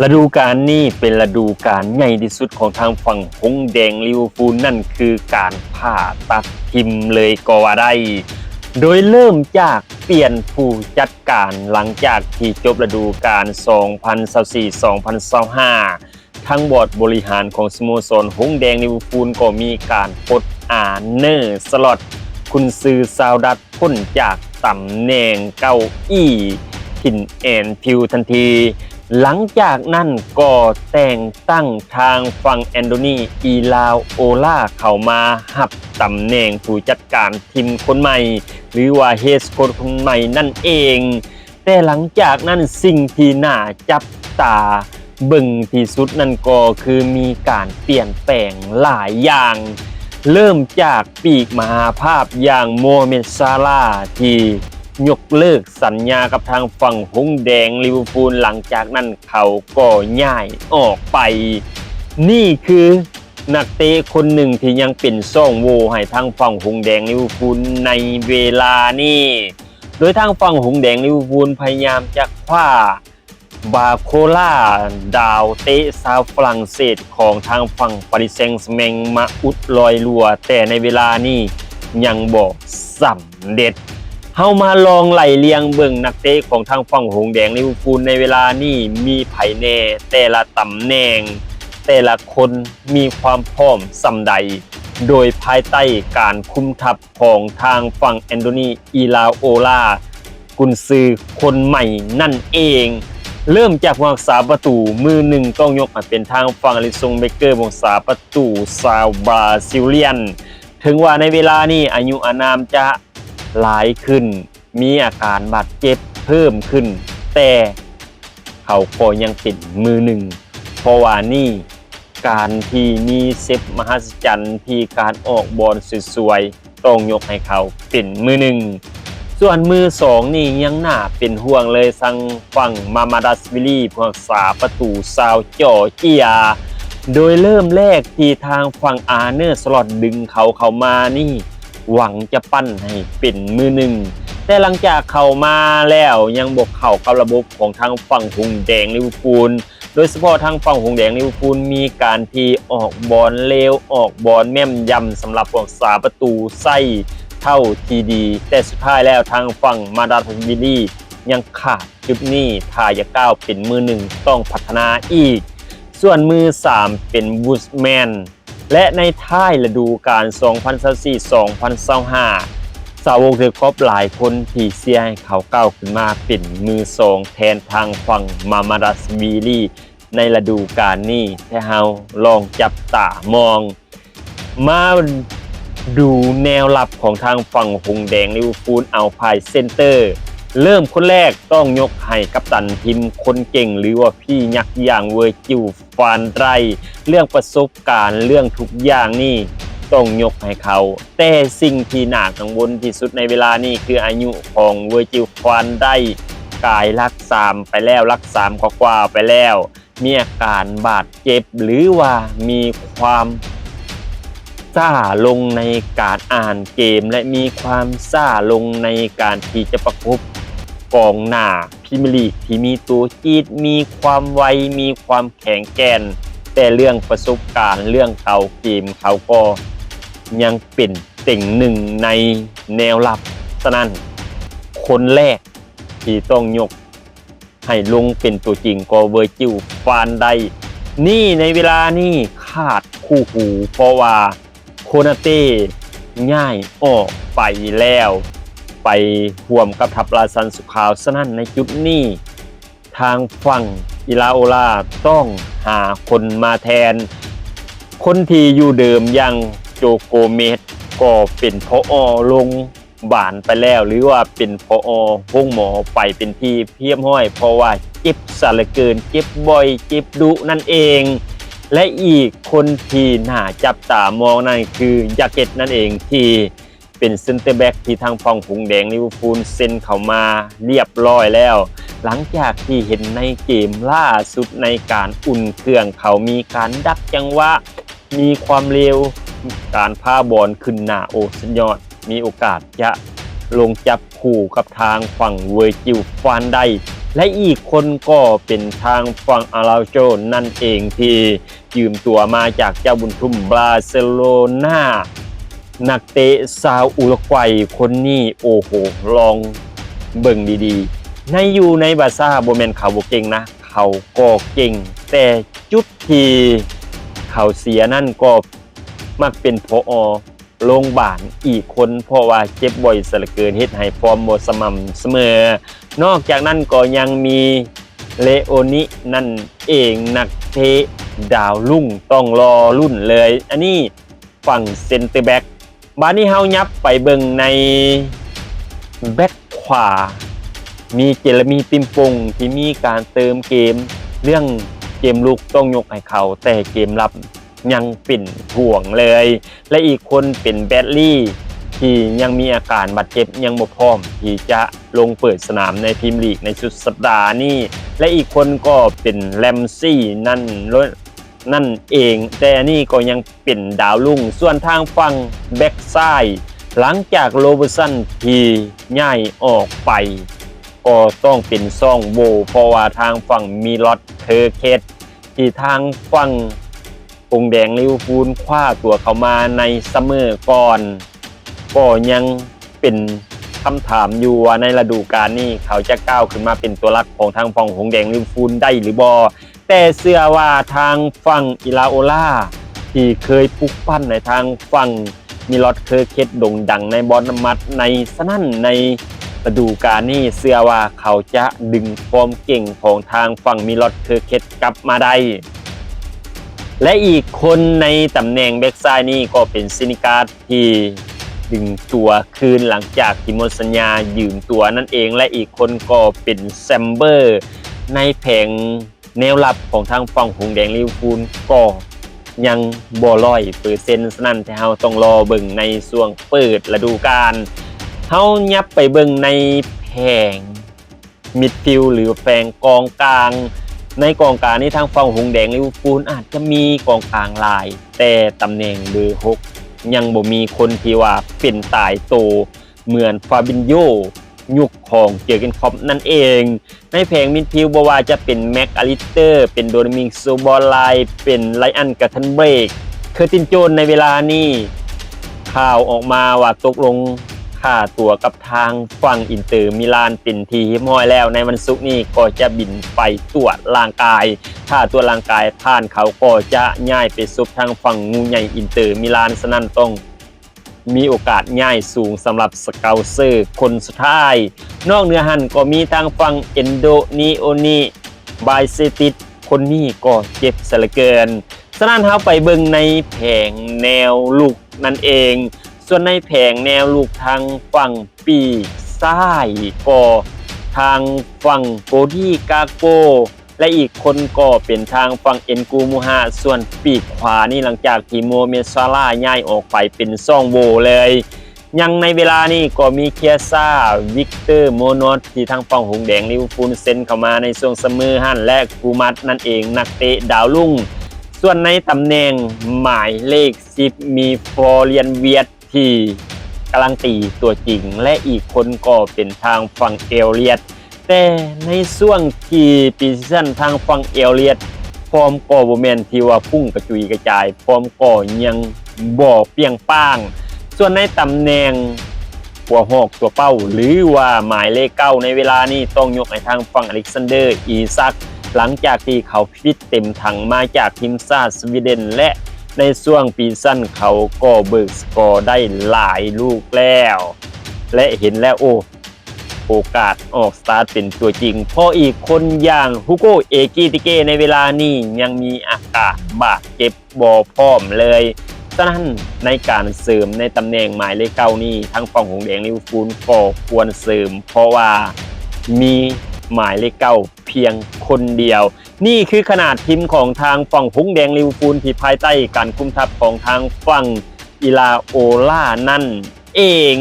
ฤดูกาลนี้เป็นฤดูกาลใหญ่ที่สุดของทางฝั่งหงส์แดงลิเวอร์พูลนั่นคือการผ่าตัดทิมเลยก็ว่าได้โดยเริ่มจากเปลี่ยนผู้จัดการหลังจากที่จบฤดูกาล 2024-2025 ทั้งบอร์ดบริหารของสโมสรหงส์แดงลิเวอร์พูลก็มีการปลดอาร์เนอร์สล็อตกุนซือซาวดัตพ้นจากตำแหน่งเก้าอี้ทินแอนฟิลทันทีหลังจากนั้นก็แต่งตั้งทางฝั่งแอนโดนีอีลาโอลาเข้ามาหับตำแหน่งผู้จัดการทีมคนใหม่หรือว่าเฮดโค้ชคนใหม่นั่นเองแต่หลังจากนั้นสิ่งที่น่าจับตาเบิ่งที่สุดนั่นก็คือมีการเปลี่ยนแปลงหลายอย่างเริ่มจากปีกมหาภาพอย่างโมฮัมเหม็ดซาลาห์ที่ยกเลิกสัญญากับทางฝั่งหงส์แดงลิเวอร์พูลหลังจากนั้นเขาก็ย้ายออกไปนี่คือนักเตะคนหนึ่งที่ยังเป็นซ่องโหว่ให้ทางฝั่งหงส์แดงลิเวอร์พูลในเวลานี้โดยทางฝั่งหงส์แดงลิเวอร์พูลพยายามจะคว้าบาโคล่าดาวเตะชาวฝรั่งเศสของทางฝั่งปารีสแซงต์แชร์แมงมาอุดลอยลัวแต่ในเวลานี้ยังบ่สำเร็จเฮามาลองไล่เลียงเบิ่งนักเตะของทางฝั่งหงส์แดงลิเวอร์พูลในเวลานี้มีไผแน่แต่ละตำแหน่งแต่ละคนมีความพร้อมส่ำใดโดยภายใต้การคุมทัพของทางฝั่งแอนโดนีอีลาโอลากุนซือคนใหม่นั่นเองเริ่มจากผู้รักษาประตูมือหนึ่งต้องยกให้เป็นทางฝั่งอลิซงเบเกอร์ผู้รักษาประตูชาวบราซิเลียนถึงว่าในเวลานี้อายุอานามจะหลายขึ้นมีอาการบาดเจ็บเพิ่มขึ้นแต่เขาก็ยังเป็นมือหนึ่งเพราะว่านี่การที่มีเซฟมหัศจรรย์ที่การออกบอลสวยๆต้องยกให้เขาเป็นมือหนึ่งส่วนมือสองนี่ยังน่าเป็นห่วงเลยสังฝั่งมามาดัสวิลีผู้รักษาประตูซาวจอร์เจียโดยเริ่มแรกที่ทางฝั่งอาร์เนอร์สล็อตดึงเขามานี่หวังจะปั้นให้เป็นมือหนึ่งแต่หลังจากเข้ามาแล้วยังบกเข้ากับระบบของทางฝั่งหงส์แดงลิเวอร์พูลโดยเฉพาะทางฝั่งหงส์แดงลิเวอร์พูลมีการที่ออกบอลเร็วออกบอลแม่นยำสำหรับผู้รักษาประตูไส้เท่าทีดีแต่สุดท้ายแล้วทางฝั่งมาดาทวิลียังขาดจุดนี้ถ้าจะก้าวเป็นมือหนึ่งต้องพัฒนาอีกส่วนมือ3เป็นบูสแมนและในท้ายฤดูกาล 2024-2025 สาวกเดอะคอปหลายคนที่เสียให้เขาก้าวขึ้นมาเป็นมือ2แทนทางฝั่งมามาดัสวีลีในฤดูกาลนี้แต่เฮาลองจับตามองมาดูแนวรับของทางฝั่งหงส์แดงลิเวอร์พูลเอาภายเซ็นเตอร์เริ่มคนแรกต้องยกให้กัปตันทีมคนเก่งหรือว่าพี่ยักษ์อย่างเวอร์จิลฟานไรเรื่องประสบการณ์เรื่องทุกอย่างนี่ต้องยกให้เขาแต่สิ่งที่น่ากังวลที่สุดในเวลานี้คืออายุของเวอร์จิลฟานไรกายรัก3ไปแล้วรัก3กว่าไปแล้วมีอาการบาดเจ็บหรือว่ามีความซ่าลงในการอ่านเกมและมีความซ่าลงในการที่จะประกบกองหน้าพรีเมียร์ลีกที่มีตัวจี๊ดมีความไวมีความแข็งแกร่งแต่เรื่องประสบการณ์เรื่องเก่าเกมเขาก็ยังเป็นเต็งหนึ่งในแนวรับฉะนั้นคนแรกที่ต้องยกให้ลงเป็นตัวจริงก็เวอร์จิลฟานไดนี่ในเวลานี้ขาดคู่หูเพราะว่าโคนาเต้ง่ายออกไปแล้วไปห่วมกับทัพราซันสุขาวฉะนั้นในจุดนี้ทางฝั่งอิลาโอลาต้องหาคนมาแทนคนที่อยู่เดิมอย่างโจโกเมสก็เป็นพอลงบานไปแล้วหรือว่าเป็นพอห้องหมอไปเป็นที่เพียบห้อยเพราะว่าเจ็บซะเหลือเกินเจ็บบ่อยเจ็บดุนั่นเองและอีกคนที่น่าจับตามองนั่นคือยาเกตนั่นเองที่เป็นเซนเตอร์แบ็กที่ทางฝั่งหงส์แดงลิเวอร์พูลเซ็นเข้ามาเรียบร้อยแล้วหลังจากที่เห็นในเกมล่าสุดในการอุ่นเครื่องเขามีการดักจังหวะมีความเร็วการพาบอลขึ้นหน้าโอ้สุดยอดมีโอกาสจะลงจับคู่กับทางฝั่งเวอร์จิลฟานได และอีกคนก็เป็นทางฝั่งอาราโจนั่นเองที่ยืมตัวมาจากเจ้าบุญทุ่มบราเซโลนานักเตะชาวอุรุกวัยคนนี้โอ้โหลองเบิ่งดีๆอยู่ในบาซ่าบ่แม่นเขาบ่เก่งนะเขาก็เก่งแต่จุดที่เขาเสียนั่นก็มักเป็นผอโรงพยาบาลอีกคนเพราะว่าเจ็บบ่อยซะเหลือเกินเฮ็ดให้ฟอร์มบ่สม่ำเสมอนอกจากนั้นก็ยังมีเลโอนินั่นเองนักเตะดาวรุ่งต้องรอรุ่นเลยอันนี้ฝั่งเซ็นเตอร์แบ็กบาดนี้เฮายับไปเบิ่งในแบ็กขวามีเจเรมีติมปงที่มีการเติมเกมเรื่องเกมลุกต้องยกให้เขาแต่เกมรับยังเป็นห่วงเลยและอีกคนเป็นแบดลี่ที่ยังมีอาการบาดเจ็บยังบ่พร้อมที่จะลงเปิดสนามในพรีเมียร์ลีกในสุดสัปดาห์นี้และอีกคนก็เป็นแรมซี่นั่นเองแต่นี่ก็ยังเป็นดาวรุ่งส่วนทางฝั่งแบ็กซ้ายหลังจากโรเบอร์สันที่ย้ายออกไปก็ต้องเป็นซ่องโบเพราะว่าทางฝั่งมีลอตเคอร์เคสที่ทางฝั่งหงแดงลิเวอร์พูลคว้าตัวเข้ามาในซัมเมอร์ก่อนก็ยังเป็นคำถามอยู่ว่าในฤดูกาลนี้เขาจะก้าวขึ้นมาเป็นตัวหลักของทางฝั่งหงแดงลิเวอร์พูลได้หรือบ่แต่เชื่อว่าทางฝั่งอิลาโอล่าที่เคยปลุกปั้นในทางฝั่งมีลอตเคอร์เคสโด่งดังในบอลมัดในสนั่นในฤดูกาลนี้เชื่อว่าเขาจะดึงฟอร์มเก่งของทางฝั่งมีลอตเคอร์เคสกลับมาได้และอีกคนในตำแหน่งแบ็กซ้ายนี่ก็เป็นซินิการ์ดที่ดึงตัวคืนหลังจากที่หมดสัญญายืมตัวนั่นเองและอีกคนก็เป็นแซมเบอร์ในแผงแนวรับของทางฝั่งหงแดงลิเวอร์พูลก็ยังบ่100%นั่นแต่เฮาต้องรอเบิ่งในช่วงเปิดฤดูกาลเฮายับไปเบิ่งในแผงมิดฟิลด์หรือแผงกองกลางในกองกลางนี้ทางฝั่งหงแดงลิเวอร์พูลอาจจะมีกองกลางหลายแต่ตำแหน่งเบอร์6ยังบ่มีคนที่ว่าเป็นตายโตเหมือนฟาบินโญยุคของเจอร์เกนคล็อปนั่นเองในแผงมิดฟิลด์บ่ว่าจะเป็นแม็กอลิสเตอร์เป็นโดมินิกโซบอลไลเป็นไลอันกาทันเบรกเคอร์ตินโจนในเวลานี้ข่าวออกมาว่าตกลงค่าตัวกับทางฝั่งอินเตอร์มิลานเป็นทีเรียบร้อยแล้วในวันศุกร์นี้ก็จะบินไปตรวจร่างกายถ้าตัวร่างกายผ่านเขาก็จะย้ายไปซุบทางฝั่งงูใหญ่อินเตอร์มิลานฉะนั้นต้องมีโอกาสง่ายสูงสำหรับสเกาเซอร์คนสุดท้ายนอกเหนือหันก็มีทางฝั่งเอนโดนิโอนิบายเซติสคนนี้ก็เจ็บซะเหลือเกินฉะนั้นเฮาไปเบิ่งในแผงแนวลุกนั่นเองส่วนในแผงแนวลูกทางฝั่งปีซ้ายก็ทางฝั่งโกดี้กาโกและอีกคนก็เป็นทางฝั่งเอ็นกูมูฮาส่วนปีกขวานี่หลังจากที่โมเมซาร่าย้ายออกไปเป็นซ่องโบเลยยังในเวลานี้ก็มีเคียซ่าวิกเตอร์โมโนสที่ทางฝั่งหงแดงลิเวอร์พูลเซ็นเข้ามาในช่วงซัมเมอร์ฮั่นและกูมัดนั่นเองนักเตะดาวรุ่งส่วนในตำแหน่งหมายเลข10มีฟลอเรียนเวียตที่กำลังตีตัวจริงและอีกคนก็เป็นทางฝั่งเอลเลียตแต่ในช่วงที่ปีซีซั่นทางฝั่งเอลเลียตฟอร์มก็บ่แม่นที่ว่าพุ่งกระจุยกระจายฟอร์มก็ยังบ่เปรี้ยงป้างส่วนในตำแหน่งหัวหอกตัวเป้าหรือว่าหมายเลข9ในเวลานี้ต้องยกให้ทางฝั่งอเล็กซานเดอร์อีซักหลังจากที่เขาฟิตเต็มถังมาจากทีมชาติสวีเดนและในช่วงปีสั้นเขาก็เบิกสกอร์ได้หลายลูกแล้วและเห็นแล้วโอกาสออกสตาร์ทเป็นตัวจริงเพราะอีกคนอย่างฮุโกเอกิติเกในเวลานี้ยังมีอาการบาดเจ็บบ่พร้อมเลยฉะนั้นในการเสริมในตำแหน่งหมายเลข9นี้ทั้งฝั่งหงแดงลิเวอร์พูลก็ควรเสริมเพราะว่ามีหมายเลข9เพียงคนเดียวนี่คือขนาดทีมของทางฝั่งหงแดงลิเวอร์พูลที่ภายใต้การคุมทัพของทางฝั่งอิลาโอล่านั่นเอง